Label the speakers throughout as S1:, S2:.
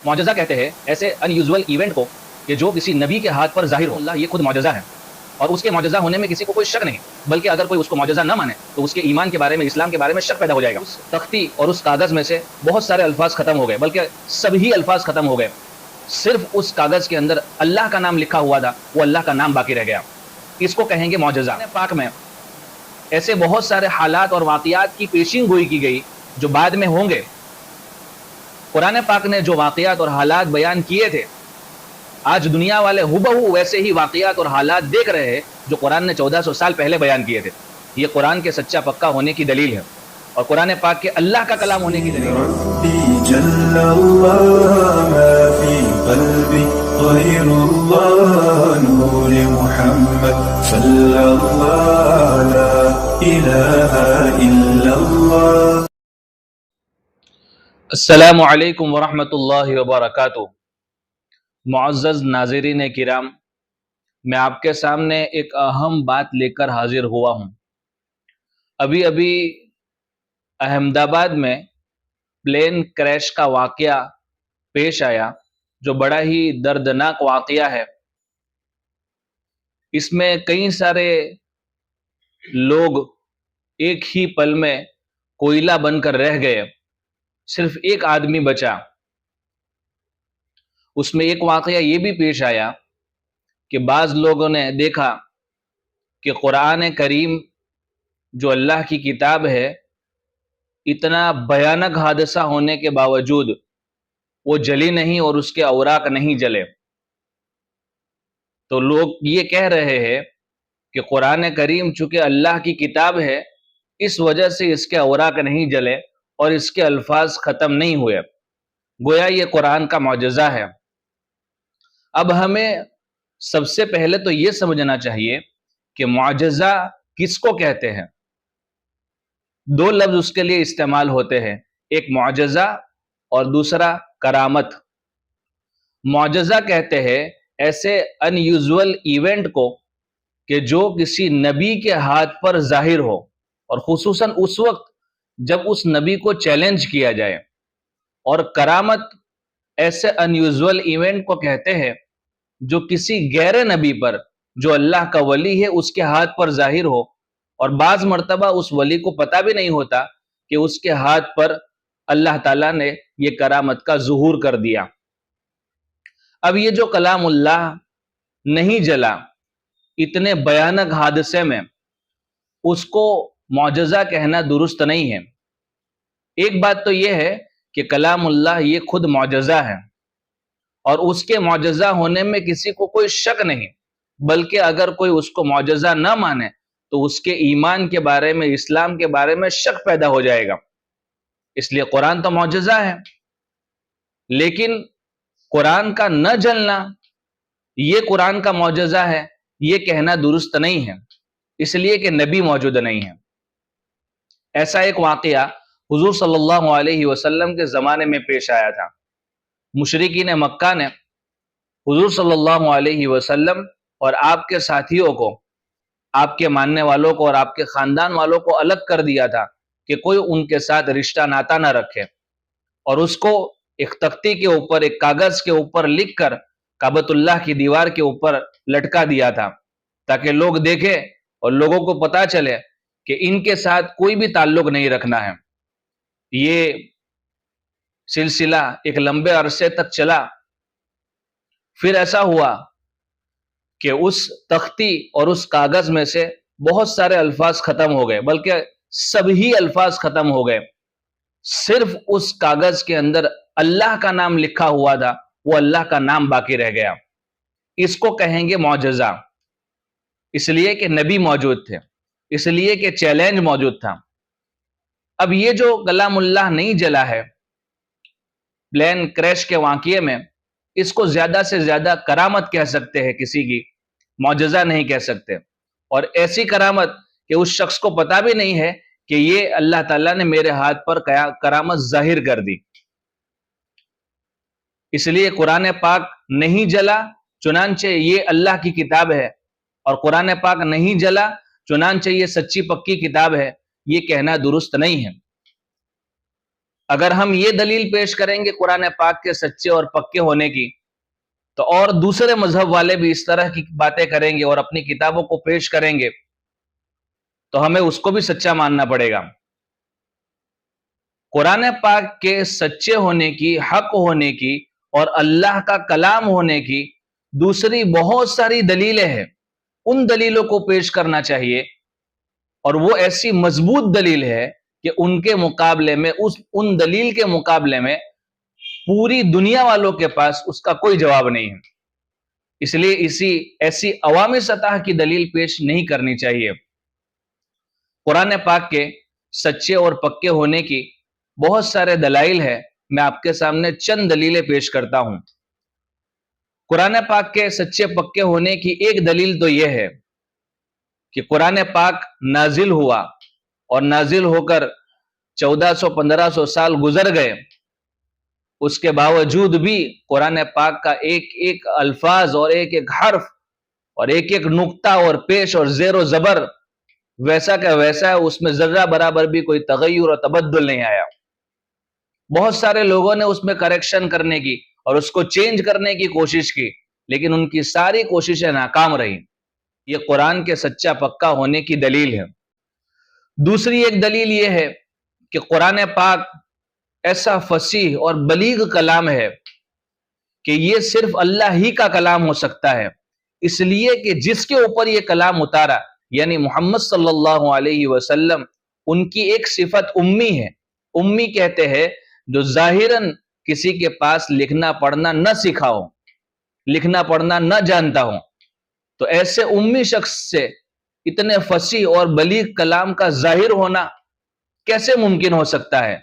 S1: معجزہ کہتے ہیں ایسے ان یوزول ایونٹ کو کہ جو کسی نبی کے ہاتھ پر ظاہر ہو. اللہ یہ خود معجزہ ہے اور اس کے معجزہ ہونے میں کسی کو کوئی شک نہیں، بلکہ اگر کوئی اس کو معجزہ نہ مانے تو اس کے ایمان کے بارے میں، اسلام کے بارے میں شک پیدا ہو جائے گا. اس تختی اور اس کاغذ میں سے بہت سارے الفاظ ختم ہو گئے، بلکہ سبھی الفاظ ختم ہو گئے. صرف اس کاغذ کے اندر اللہ کا نام لکھا ہوا تھا، وہ اللہ کا نام باقی رہ گیا. اس کو کہیں گے معجزہ. پاک میں ایسے بہت سارے حالات اور واقعات کی پیشین گوئی کی گئی جو بعد میں ہوں گے. قرآن پاک نے جو واقعات اور حالات بیان کیے تھے، آج دنیا والے ہبہو ویسے ہی واقعات اور حالات دیکھ رہے ہیں جو قرآن نے 1400 سال پہلے بیان کیے تھے. یہ قرآن کے سچا پکا ہونے کی دلیل ہے اور قرآن پاک کے اللہ کا کلام ہونے کی دلیل ہے.
S2: ربي جل الله ما في قلبي غير الله نور محمد صلى الله لا إله إلا الله.
S1: السلام علیکم ورحمۃ اللہ وبرکاتہ. معزز ناظرین کرام، میں آپ کے سامنے ایک اہم بات لے کر حاضر ہوا ہوں. ابھی احمد آباد میں پلین کریش کا واقعہ پیش آیا جو بڑا ہی دردناک واقعہ ہے. اس میں کئی سارے لوگ ایک ہی پل میں کوئلہ بن کر رہ گئے، صرف ایک آدمی بچا. اس میں ایک واقعہ یہ بھی پیش آیا کہ بعض لوگوں نے دیکھا کہ قرآن کریم جو اللہ کی کتاب ہے، اتنا بھیانک حادثہ ہونے کے باوجود وہ جلی نہیں اور اس کے اوراق نہیں جلے. تو لوگ یہ کہہ رہے ہیں کہ قرآن کریم چونکہ اللہ کی کتاب ہے، اس وجہ سے اس کے اوراق نہیں جلے اور اس کے الفاظ ختم نہیں ہوئے، گویا یہ قرآن کا معجزہ ہے. اب ہمیں سب سے پہلے تو یہ سمجھنا چاہیے کہ معجزہ کس کو کہتے ہیں. دو لفظ اس کے لیے استعمال ہوتے ہیں، ایک معجزہ اور دوسرا کرامت. معجزہ کہتے ہیں ایسے ان یوزول ایونٹ کو کہ جو کسی نبی کے ہاتھ پر ظاہر ہو، اور خصوصاً اس وقت جب اس نبی کو چیلنج کیا جائے. اور کرامت ایسے ان یوزول ایونٹ کو کہتے ہیں جو کسی غیر نبی پر، جو اللہ کا ولی ہے، اس کے ہاتھ پر ظاہر ہو، اور بعض مرتبہ اس ولی کو پتہ بھی نہیں ہوتا کہ اس کے ہاتھ پر اللہ تعالیٰ نے یہ کرامت کا ظہور کر دیا. اب یہ جو کلام اللہ نہیں جلا اتنے بھیانک حادثے میں، اس کو معجزہ کہنا درست نہیں ہے. ایک بات تو یہ ہے کہ کلام اللہ یہ خود معجزہ ہے اور اس کے معجزہ ہونے میں کسی کو کوئی شک نہیں، بلکہ اگر کوئی اس کو معجزہ نہ مانے تو اس کے ایمان کے بارے میں، اسلام کے بارے میں شک پیدا ہو جائے گا. اس لیے قرآن تو معجزہ ہے، لیکن قرآن کا نہ جلنا یہ قرآن کا معجزہ ہے، یہ کہنا درست نہیں ہے، اس لیے کہ نبی موجود نہیں ہے. ایسا ایک واقعہ حضور صلی اللہ علیہ وسلم کے زمانے میں پیش آیا تھا. مشرکین مکہ نے حضور صلی اللہ علیہ وسلم اور آپ کے ساتھیوں کو، آپ کے ماننے والوں کو اور آپ کے خاندان والوں کو الگ کر دیا تھا کہ کوئی ان کے ساتھ رشتہ ناتا نہ رکھے، اور اس کو ایک تختی کے اوپر، ایک کاغذ کے اوپر لکھ کر کعبۃ اللہ کی دیوار کے اوپر لٹکا دیا تھا، تاکہ لوگ دیکھیں اور لوگوں کو پتا چلے کہ ان کے ساتھ کوئی بھی تعلق نہیں رکھنا ہے. یہ سلسلہ ایک لمبے عرصے تک چلا. پھر ایسا ہوا کہ اس تختی اور اس کاغذ میں سے بہت سارے الفاظ ختم ہو گئے، بلکہ سبھی الفاظ ختم ہو گئے. صرف اس کاغذ کے اندر اللہ کا نام لکھا ہوا تھا، وہ اللہ کا نام باقی رہ گیا. اس کو کہیں گے معجزہ، اس لیے کہ نبی موجود تھے، اس لیے کہ چیلنج موجود تھا. اب یہ جو کلام اللہ نہیں جلا ہے پلین کریش کے واقعے میں، اس کو زیادہ سے زیادہ کرامت کہہ سکتے ہیں کسی کی، معجزہ نہیں کہہ سکتے. اور ایسی کرامت کہ اس شخص کو پتا بھی نہیں ہے کہ یہ اللہ تعالیٰ نے میرے ہاتھ پر کرامت ظاہر کر دی. اس لیے قرآن پاک نہیں جلا، چنانچہ یہ اللہ کی کتاب ہے، اور قرآن پاک نہیں جلا چنانچہ یہ سچی پکی کتاب ہے، یہ کہنا درست نہیں ہے. اگر ہم یہ دلیل پیش کریں گے قرآن پاک کے سچے اور پکے ہونے کی، تو اور دوسرے مذہب والے بھی اس طرح کی باتیں کریں گے اور اپنی کتابوں کو پیش کریں گے، تو ہمیں اس کو بھی سچا ماننا پڑے گا۔ قرآن پاک کے سچے ہونے کی، حق ہونے کی اور اللہ کا کلام ہونے کی دوسری بہت ساری دلیلیں ہیں، ان دلیلوں کو پیش کرنا چاہیے، اور وہ ایسی مضبوط دلیل ہے کہ ان کے مقابلے میں ان دلیل کے مقابلے میں پوری دنیا والوں کے پاس اس کا کوئی جواب نہیں ہے۔ اس لیے ایسی عوامی سطح کی دلیل پیش نہیں کرنی چاہیے۔ قرآن پاک کے سچے اور پکے ہونے کی بہت سارے دلائل ہیں، میں آپ کے سامنے چند دلیلیں پیش کرتا ہوں۔ قرآن پاک کے سچے پکے ہونے کی ایک دلیل تو یہ ہے کہ قرآن پاک نازل ہوا اور نازل ہو کر 1400-1500 سال گزر گئے، اس کے باوجود بھی قرآن پاک کا ایک ایک الفاظ اور ایک ایک حرف اور ایک ایک نقطہ اور پیش اور زیر و زبر ویسا کا ویسا ہے، اس میں ذرہ برابر بھی کوئی تغیر اور تبدل نہیں آیا۔ بہت سارے لوگوں نے اس میں کریکشن کرنے کی اور اس کو چینج کرنے کی کوشش کی، لیکن ان کی ساری کوششیں ناکام رہی۔ یہ قرآن کے سچا پکا ہونے کی دلیل ہے۔ دوسری ایک دلیل یہ ہے کہ قرآن پاک ایسا فصیح اور بلیغ کلام ہے کہ یہ صرف اللہ ہی کا کلام ہو سکتا ہے، اس لیے کہ جس کے اوپر یہ کلام اتارا یعنی محمد صلی اللہ علیہ وسلم، ان کی ایک صفت امی ہے۔ امی کہتے ہیں جو ظاہراً کسی کے پاس لکھنا پڑھنا نہ سیکھا ہو، لکھنا پڑھنا نہ جانتا ہو، تو ایسے امی شخص سے اتنے فصیح اور بلیغ کلام کا ظاہر ہونا کیسے ممکن ہو سکتا ہے؟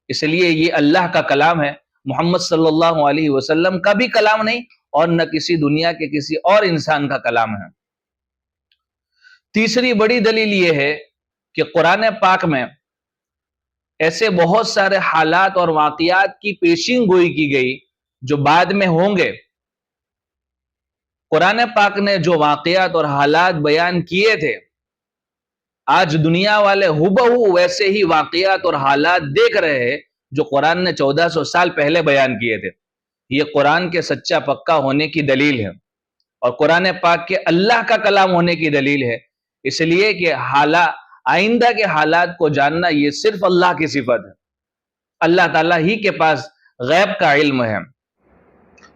S1: اس لیے یہ اللہ کا کلام ہے، محمد صلی اللہ علیہ وسلم کا بھی کلام نہیں اور نہ کسی دنیا کے کسی اور انسان کا کلام ہے۔ تیسری بڑی دلیل یہ ہے کہ قرآن پاک میں ایسے بہت سارے حالات اور واقعات کی پیشین گوئی کی گئی جو بعد میں ہوں گے۔ قرآن پاک نے جو واقعات اور حالات بیان کیے تھے، آج دنیا والے ہبہو ویسے ہی واقعات اور حالات دیکھ رہے ہیں جو قرآن نے 1400 سال پہلے بیان کیے تھے۔ یہ قرآن کے سچا پکا ہونے کی دلیل ہے اور قرآن پاک کے اللہ کا کلام ہونے کی دلیل ہے، اس لیے کہ آئندہ کے حالات کو جاننا یہ صرف اللہ کی صفت ہے، اللہ تعالیٰ ہی کے پاس غیب کا علم ہے۔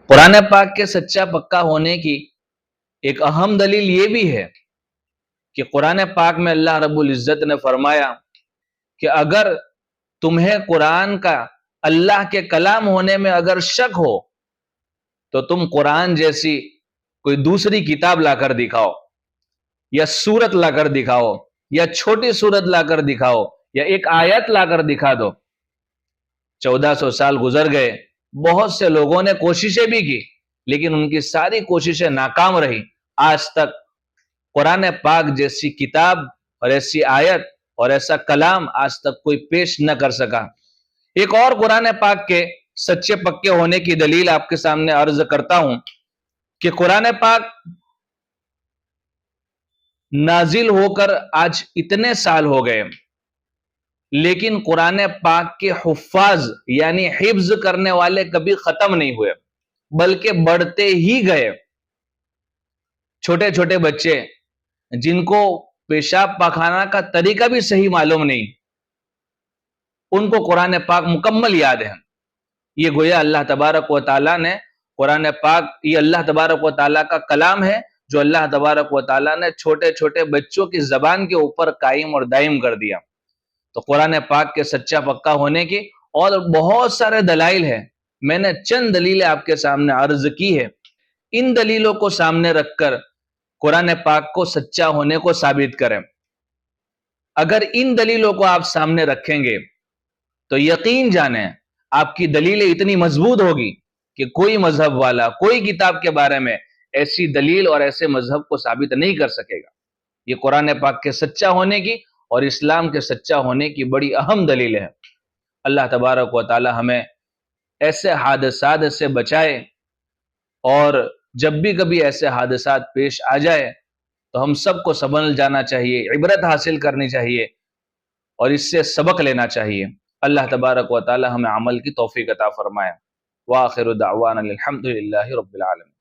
S1: قرآن پاک کے سچا پکا ہونے کی ایک اہم دلیل یہ بھی ہے کہ قرآن پاک میں اللہ رب العزت نے فرمایا کہ اگر تمہیں قرآن کا اللہ کے کلام ہونے میں اگر شک ہو تو تم قرآن جیسی کوئی دوسری کتاب لا کر دکھاؤ، یا سورت لا کر دکھاؤ، یا چھوٹی سورت لا کر دکھاؤ، یا ایک آیت لا کر دکھا دو۔ 1400 سال گزر گئے، بہت سے لوگوں نے کوششیں بھی کی، لیکن ان کی ساری کوششیں ناکام رہی۔ آج تک قرآن پاک جیسی کتاب اور ایسی آیت اور ایسا کلام آج تک کوئی پیش نہ کر سکا۔ ایک اور قرآن پاک کے سچے پکے ہونے کی دلیل آپ کے سامنے عرض کرتا ہوں کہ قرآن پاک نازل ہو کر آج اتنے سال ہو گئے، لیکن قرآن پاک کے حفاظ یعنی حفظ کرنے والے کبھی ختم نہیں ہوئے، بلکہ بڑھتے ہی گئے۔ چھوٹے چھوٹے بچے جن کو پیشاب پاخانہ کا طریقہ بھی صحیح معلوم نہیں، ان کو قرآن پاک مکمل یاد ہے۔ یہ گویا اللہ تبارک و تعالیٰ نے قرآن پاک، یہ اللہ تبارک و تعالیٰ کا کلام ہے جو اللہ تبارک و تعالیٰ نے چھوٹے چھوٹے بچوں کی زبان کے اوپر قائم اور دائم کر دیا۔ تو قرآن پاک کے سچا پکا ہونے کی اور بہت سارے دلائل ہیں، میں نے چند دلیلیں آپ کے سامنے عرض کی ہے۔ ان دلیلوں کو سامنے رکھ کر قرآن پاک کو سچا ہونے کو ثابت کریں۔ اگر ان دلیلوں کو آپ سامنے رکھیں گے تو یقین جانیں آپ کی دلیلیں اتنی مضبوط ہوگی کہ کوئی مذہب والا کوئی کتاب کے بارے میں ایسی دلیل اور ایسے مذہب کو ثابت نہیں کر سکے گا۔ یہ قرآن پاک کے سچا ہونے کی اور اسلام کے سچا ہونے کی بڑی اہم دلیل ہے۔ اللہ تبارک و تعالی ہمیں ایسے حادثات سے بچائے، اور جب بھی کبھی ایسے حادثات پیش آ جائے تو ہم سب کو سنبھل جانا چاہیے، عبرت حاصل کرنی چاہیے اور اس سے سبق لینا چاہیے۔ اللہ تبارک و تعالی ہمیں عمل کی توفیق عطا فرمائے۔ وآخر دعوانا الحمد للہ رب العالمین۔